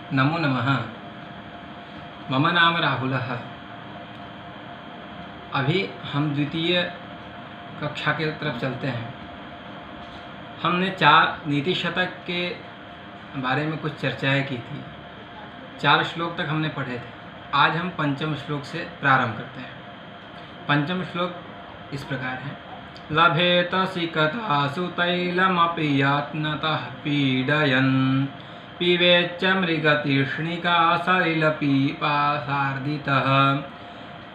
नमो नमः। मम नाम राहुलः। अभी हम द्वितीय कक्षा के तरफ चलते हैं। हमने 4 नीति शतक के बारे में कुछ चर्चाएं की थी। 4 श्लोक तक हमने पढ़े थे। आज हम पंचम श्लोक से प्रारंभ करते हैं। पंचम श्लोक इस प्रकार है। लभेत सिकतासु तैलमपि यत्नतः पीडयन् पिबेच्च मृगतृष्णिका सलिलपीपासार्दितः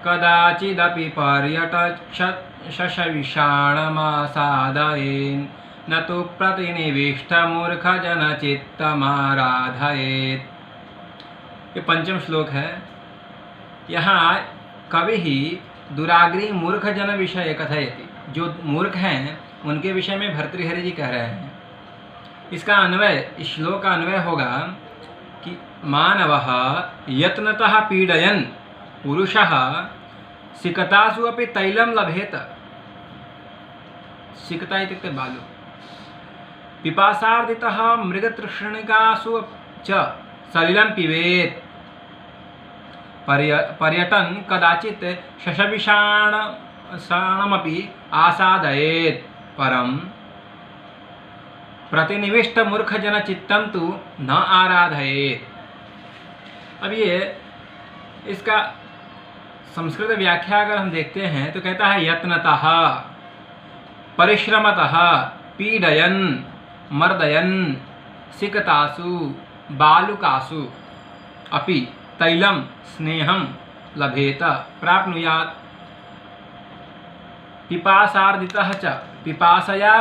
कदाचिदपि पर्यटशशविषाणमासादयेन् न तु प्रतिनिविष्टमूर्खजनचित्तमाराधयेत्। ये पंचम श्लोक है। यहाँ कवि ही दुराग्रही मूर्ख जन विषय कथयति। जो मूर्ख हैं उनके विषय में भर्तृहरि जी कह रहे हैं। इसका अन्वय, इस श्लोक का अन्वय होगा कि मानवः यत्नतः पीडयन् पुरुषः सिकतासु अपि तैलं लभेत। सिकता इत्युक्ते बालु। पिपासार्दितः मृगतृष्णिकासु च सलिलं पिबेत्। पर्यटन् कदाचित् शशविषाणमपि आसादयेत् परं प्रतिनिविष्टमूर्खजनचित्तं तु न आराधयेत्। अब ये इसका संस्कृत व्याख्या अगर हम देखते हैं तो कहता है यत्नतः, परिश्रमतः, पीडयन्, मर्दयन्, सिकतासु, बालुकासु अपि तैलं स्नेहं लभेत प्राप्नुयात्। पिपासार्दितः च, पिपासया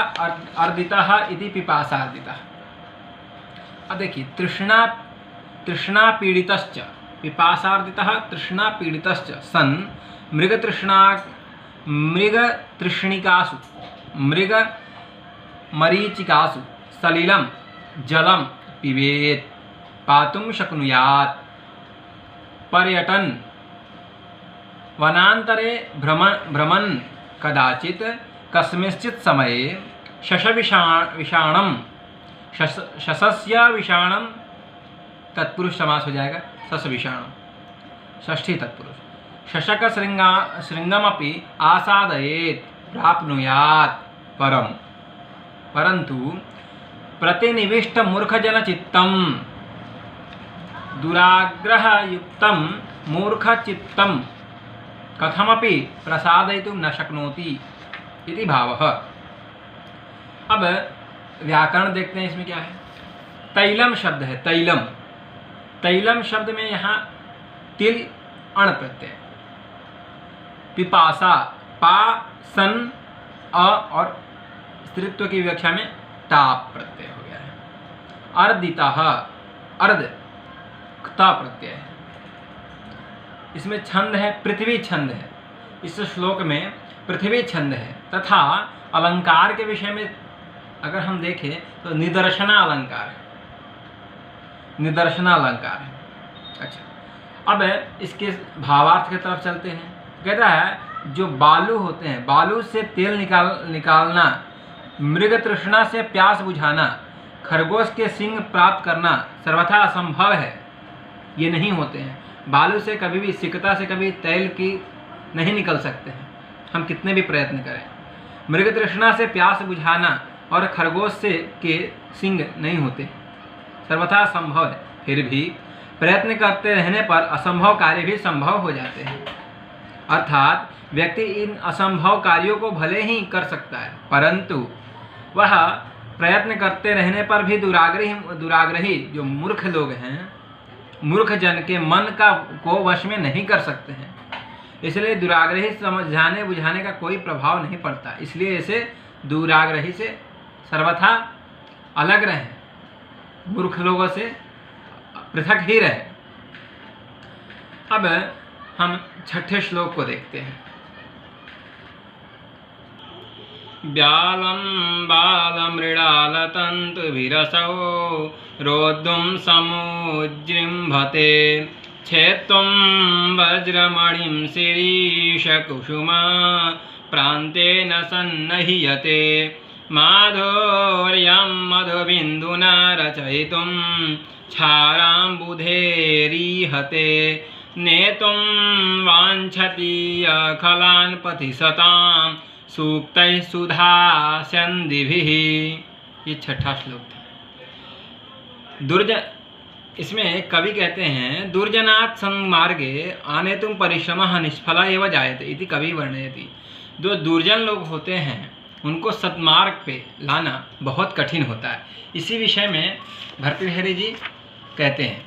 अर्दितः इति पिपासार्दितः। अब देखिए, तृष्णा पीड़ितश्च, पिपासार्दितः तृष्णा पीड़ितश्च सन् मृगतृष्णिकासु, मृगमरीचिकासु सलिलं जलं पिबेत् पातुं शक्नुयात्। पर्यटन् वनान्तरे भ्रमन् कदाचित् कस्मिंश्चित् समये शशविषाणं, शशस्य विषाणं तत्पुरुष समास हो जाएगा। शशविषाणं षष्ठी तत्पुरुष। शशक श्रृंगमपि आसादयेत् प्राप्नुयात् परं परन्तु प्रतिनिविष्ट मूर्खजनचित्तं, दुराग्रहयुक्तं मूर्खचित्तं कथमपि प्रसादयितुं न शक्नोति इति भावः। अब व्याकरण देखते हैं, इसमें क्या है। तैलम शब्द है। तैलम शब्द में यहाँ तिल अण प्रत्यय, पिपासा पा सन अ और स्त्रीत्व की व्याख्या में ताप प्रत्यय हो गया है। अर्दितः, अर्ध क्ता प्रत्यय है। इसमें छंद है, पृथ्वी छंद है। इस श्लोक में पृथ्वी छंद है। तथा अलंकार के विषय में अगर हम देखें तो निदर्शना अलंकार है। निदर्शना अलंकार है। अच्छा, अब इसके भावार्थ की तरफ चलते हैं। कहता है जो बालू होते हैं, बालू से तेल निकालना, मृग तृष्णा से प्यास बुझाना, खरगोश के सिंग प्राप्त करना सर्वथा असंभव है। ये नहीं होते हैं। बालू से कभी भी, सिकता से कभी तेल की नहीं निकल सकते हैं, हम कितने भी प्रयत्न करें। मृग तृष्णा से प्यास बुझाना और खरगोश से के सिंग नहीं होते, सर्वथा असंभव है। फिर भी प्रयत्न करते रहने पर असंभव कार्य भी संभव हो जाते हैं। अर्थात व्यक्ति इन असंभव कार्यों को भले ही कर सकता है, परंतु वह प्रयत्न करते रहने पर भी दुराग्रही जो मूर्ख लोग हैं, मूर्ख जन के मन को वश में नहीं कर सकते हैं। इसलिए दुराग्रही समझाने बुझाने का कोई प्रभाव नहीं पड़ता। इसलिए इसे दुराग्रही से सर्वथा अलग रहें, मूर्ख लोगों से पृथक ही रहें। अब हम छठे श्लोक को देखते हैं। व्यालं बालमृडालतन्तुभिरसौ रोद्धुं समुज्जृम्भते छेत्वं वज्रमणिं शिरीषकुसुमा प्रान्तेन सन्नह्यते माधुर्यं मधुबिन्दुना रचयितुं क्षाराम्बुधेरीहते नेतुं वाञ्छति अखलान् पथि सतां सूक्तैः सुधास्यन्दिभिः। ये छठा श्लोक था। इसमें कवि कहते हैं दुर्जनात् सन्मार्गे आनेतुं परिश्रमः निष्फला एव जायते इति कवि वर्णयति। जो दुर्जन लोग होते हैं उनको सन्मार्ग पे लाना बहुत कठिन होता है। इसी विषय में भर्तृहरि जी कहते हैं।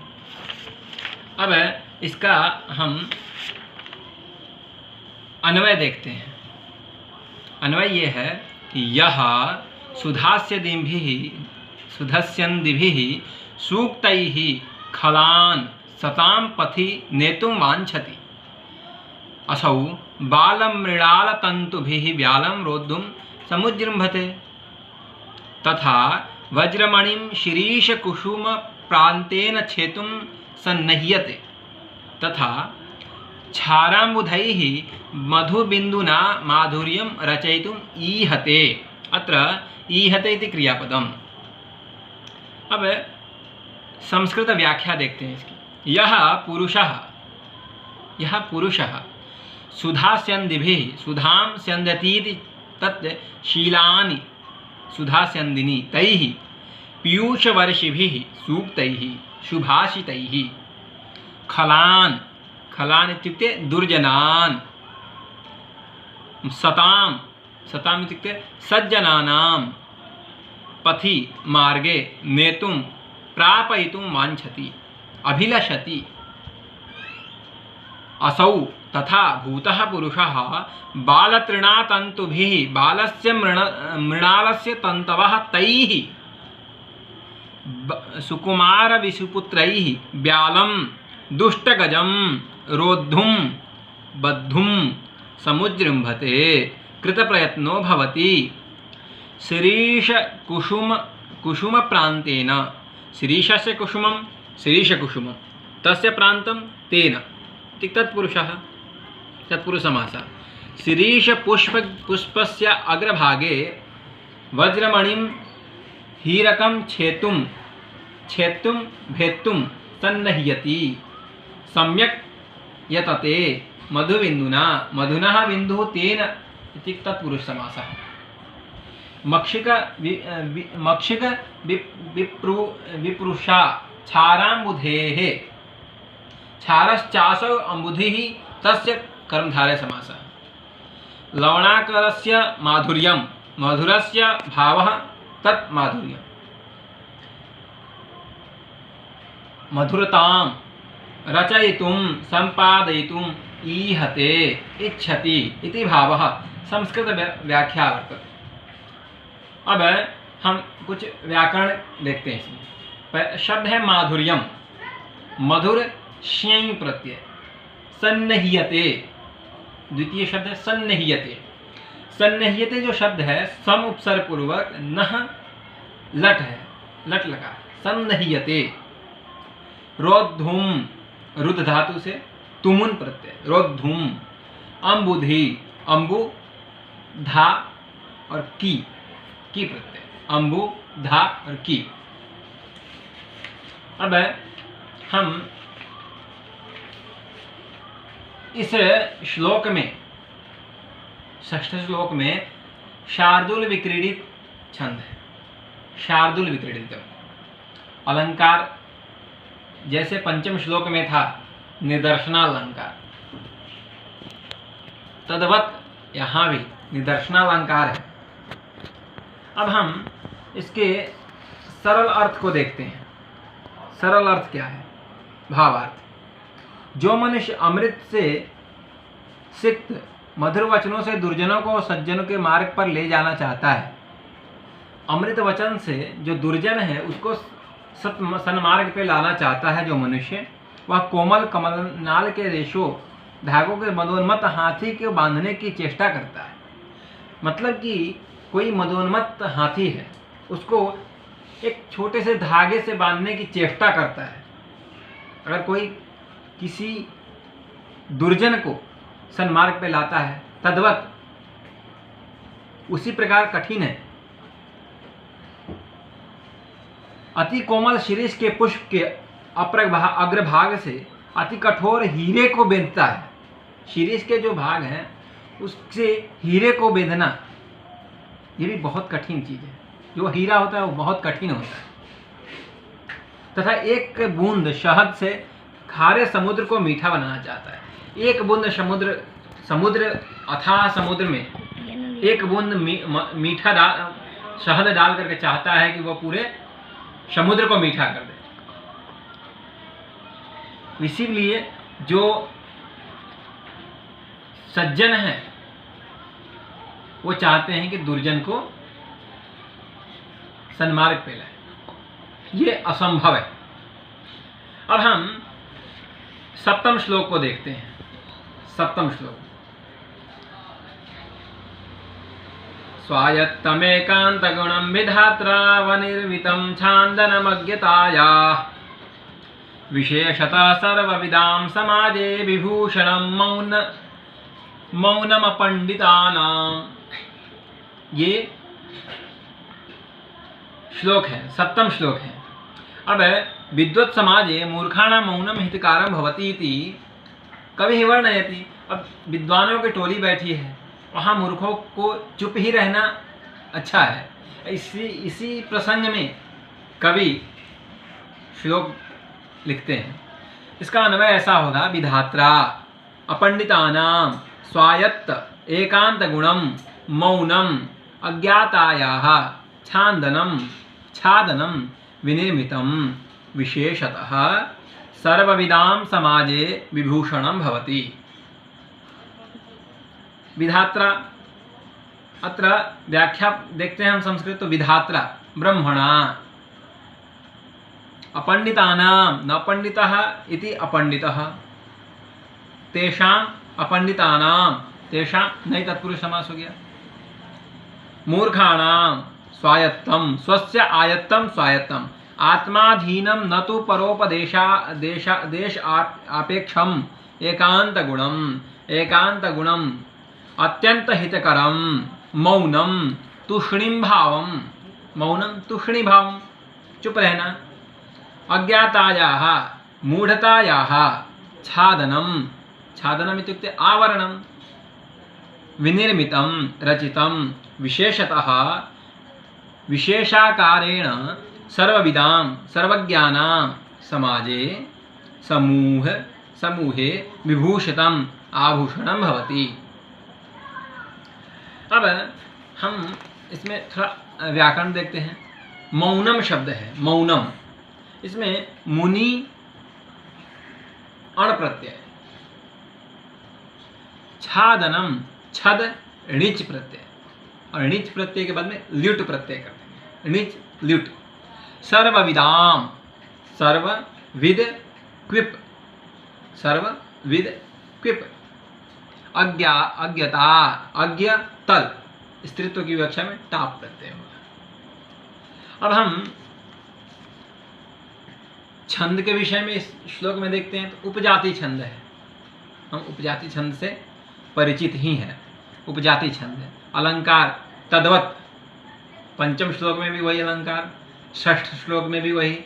अब इसका हम अन्वय देखते हैं। अन्वय ये है कि यह सुधास्यन्दिभिः सूक्तैः खलान् सतां पथि नेतुं वाञ्छति असौ बालमृणालतन्तुभिः व्यालं रोद्धुं समुजृम्भते तथा वज्रमणिं शिरीषकुसुमप्रान्तेन छेतुं सन्नह्यते तथा क्षाराम्बुधैः मधुबिन्दुना माधुर्यं रचयितुम् ईहते। अत्र ईहते इति क्रियापदम्। अब संस्कृत व्याख्या देखते हैं इसकी। यह पुरुषः सुधास्यन्दिभिः सुधां स्यन्दतीति तत् शीलानि सुधास्यन्दिनी तैः पीयूषवर्षिभिः सूक्तैः शुभाषितैः खलान् इत्युक्ते दुर्जनान् सताम् इत्युक्ते सज्जनानां पथि मार्गे नेतुं प्रापयितुं वाञ्छति अभिलषति असौ तथा भूतः पुरुषः बालतृणातन्तुभिः बालस्य मृणालस्य तन्तवः तैः सुकुमारविशुपुत्रैः व्यालं दुष्टगजं रोद्धुं बद्धुं समुजृम्भते कृतप्रयत्नो भवति शिरीषकुसुमप्रान्तेन शिरीषस्य कुसुमं शिरीषकुसुमं तस्य प्रान्तं तेन तत्पुरुषः तत्पुरुषसमासः शिरीषपुष्पस्य अग्रभागे वज्रमणिं हीरकं छेत्तुं भेत्तुं सन्नह्यति सम्यक् यतते मधुबिन्दुना मधुनः बिन्दुः तेन इति तत्पुरुषसमासः। मक्षिक विप्रुषा क्षाराम्बुधेः क्षारश्चासौ अम्बुधिः तस्य कर्मधारय समासः। लवणाकरस्य माधुर्यं मधुरस्य भावः तत् माधुर्यं मधुरतां रचयितुं सम्पादयितुम् ईहते इच्छति इति भावः संस्कृत व्याख्या वर्तते। अब हम कुछ व्याकरण देखते हैं इसमें। शब्द है माधुर्यम मधुर श्यं प्रत्यय सन्नह्यते। द्वितीय शब्द है सन्नह्यते। सन्नह्यते जो शब्द है सम उपसर्ग पूर्वक नह लट है लट लगा सन्नह्यते। रोद्धुम रुद्ध धातु से तुमुन प्रत्यय रोद्धुम। अम्बुधि अम्बु धा और की प्रत्यय अम्बु धा और की। अब हम इस श्लोक में षष्ठ श्लोक में शार्दूल विक्रीडित छंद है। शार्दूल विक्रीडित अलंकार जैसे पंचम श्लोक में था निदर्शनालंकार तद्वत यहाँ भी निदर्शनालंकार है। अब हम इसके सरल अर्थ को देखते हैं। सरल अर्थ क्या है? भावार्थ। जो मनुष्य अमृत से सिक्त मधुर वचनों से दुर्जनों को सज्जनों के मार्ग पर ले जाना चाहता है, अमृत वचन से जो दुर्जन है उसको सन्मार्ग पे लाना चाहता है जो मनुष्य, वह कोमल कमलनाल के रेशों धागों के मदोन्मत्त हाथी के बांधने की चेष्टा करता है। मतलब कि कोई मदोन्मत्त हाथी है, उसको एक छोटे से धागे से बांधने की चेष्टा करता है। अगर कोई किसी दुर्जन को सन्मार्ग पे लाता है, तद्वत उसी प्रकार कठिन है। अति कोमल शिरीष के पुष्प के अग्रभाग से अति कठोर हीरे को बेधता है। शीर्ष के जो भाग हैं उससे हीरे को बेधना ये भी बहुत कठिन चीज़ है। जो हीरा होता है वो बहुत कठिन होता है। तथा एक बूंद शहद से खारे समुद्र को मीठा बनाना चाहता है। एक बूंद समुद्र अथाह समुद्र में एक बूंद मीठा शहद डाल करके चाहता है कि वह पूरे समुद्र को मीठा कर दे। इसीलिए जो सज्जन है वो चाहते हैं कि दुर्जन को सन्मार्ग पे लाए। ये असंभव है। अब हम सप्तम श्लोक को देखते हैं। सप्तम श्लोक, स्वायत्तमेकांत गुणम विधात्रा वनिर्मितं छांदनमज्ञताया विशेषतः सर्वविदां समाजे विभूषणं मौनमपंडितानां। ये श्लोक है, सप्तम श्लोक है। अब विद्वत् समाजे मूर्खाणां मौनम हितकारं भवति इति कविः वर्णयति। अब विद्वानों की टोली बैठी है, वहाँ मूर्खों को चुप ही रहना अच्छा है। इसी प्रसंग में कवि श्लोक लिखते हैं। इसका अन्वय ऐसा होगा, विधात्रा अपंडितानां स्वायत्त एकांत गुणम मौनम अज्ञातायाः छादनम विनिर्मितं विशेषतः सर्वविदां समाजे विभूषणं भवति। विधात्रा, अत्र व्याख्या देखते हैं हम संस्कृत। तो विधात्रा ब्रह्मणा, अपंडितानां न पंडितः इति अपंडितः, तेषां अपंडितानां तेषां नहीं तत्पुरुष समास हो गया। मूर्खाणां स्वायत्तम स्वस्य आयत्तम स्वायत्तम आत्माधीनम न तो देश आपेक्षम एकांत गुणम अत्यंत हितकरम मौनम तूष्णीम भावम चुप रहना, अज्ञातायाः मूढ़तायाः छादनम इत्युक्ते आवरणम, विनिर्मितं रचितं विशेषतः विशेषाकारेण सर्वज्ञानां समाजे समूहे विभूषितम् आभूषणं भवति। अब हम इसमें थोड़ा व्याकरण देखते हैं। मौनम शब्द है, मौनम, इसमें मुनि अण प्रत्यय, छादनम छद णिच प्रत्यय, और णिच प्रत्यय के बाद में ल्युट प्रत्यय करते हैं, णिच ल्युट। सर्वविदाम सर्वविद क्विप अज्ञता अज्ञ तल स्त्रीत्व की व्याख्या में टाप प्रत्यय होगा। अब हम छंद के विषय में इस श्लोक में देखते हैं। तो उपजाति छंद है, हम उपजाति छंद से परिचित ही हैं। उपजाति छंद है, अलंकार तद्वत, पंचम श्लोक में भी वही अलंकार, षष्ठ श्लोक में भी वही,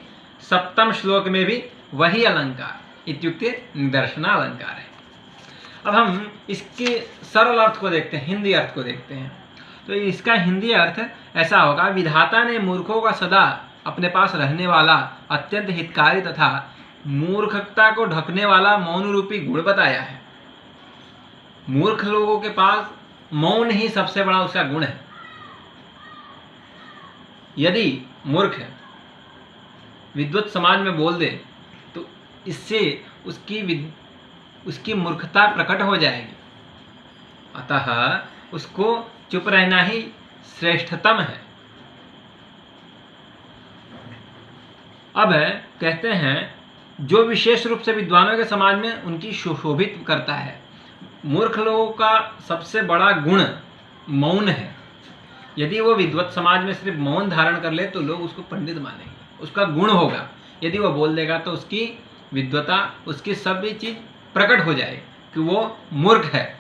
सप्तम श्लोक में भी वही अलंकार, इत्युक्ते निदर्शना अलंकार है। अब हम इसके सरल अर्थ को देखते हैं, हिंदी अर्थ को देखते हैं। तो इसका हिंदी अर्थ ऐसा होगा, विधाता ने मूर्खों का सदा अपने पास रहने वाला अत्यंत हितकारी तथा मूर्खता को ढकने वाला मौन रूपी गुण बताया है। मूर्ख लोगों के पास मौन ही सबसे बड़ा उसका गुण है। यदि मूर्ख विद्वत समाज में बोल दे तो इससे उसकी मूर्खता प्रकट हो जाएगी। अतः उसको चुप रहना ही श्रेष्ठतम है। अब कहते हैं, जो विशेष रूप से विद्वानों के समाज में उनकी सुशोभित करता है। मूर्ख लोगों का सबसे बड़ा गुण मौन है। यदि वो विद्वत समाज में सिर्फ मौन धारण कर ले तो लोग उसको पंडित मानेंगे, उसका गुण होगा। यदि वो बोल देगा तो उसकी विद्वता, उसकी सभी चीज प्रकट हो जाए कि वो मूर्ख है।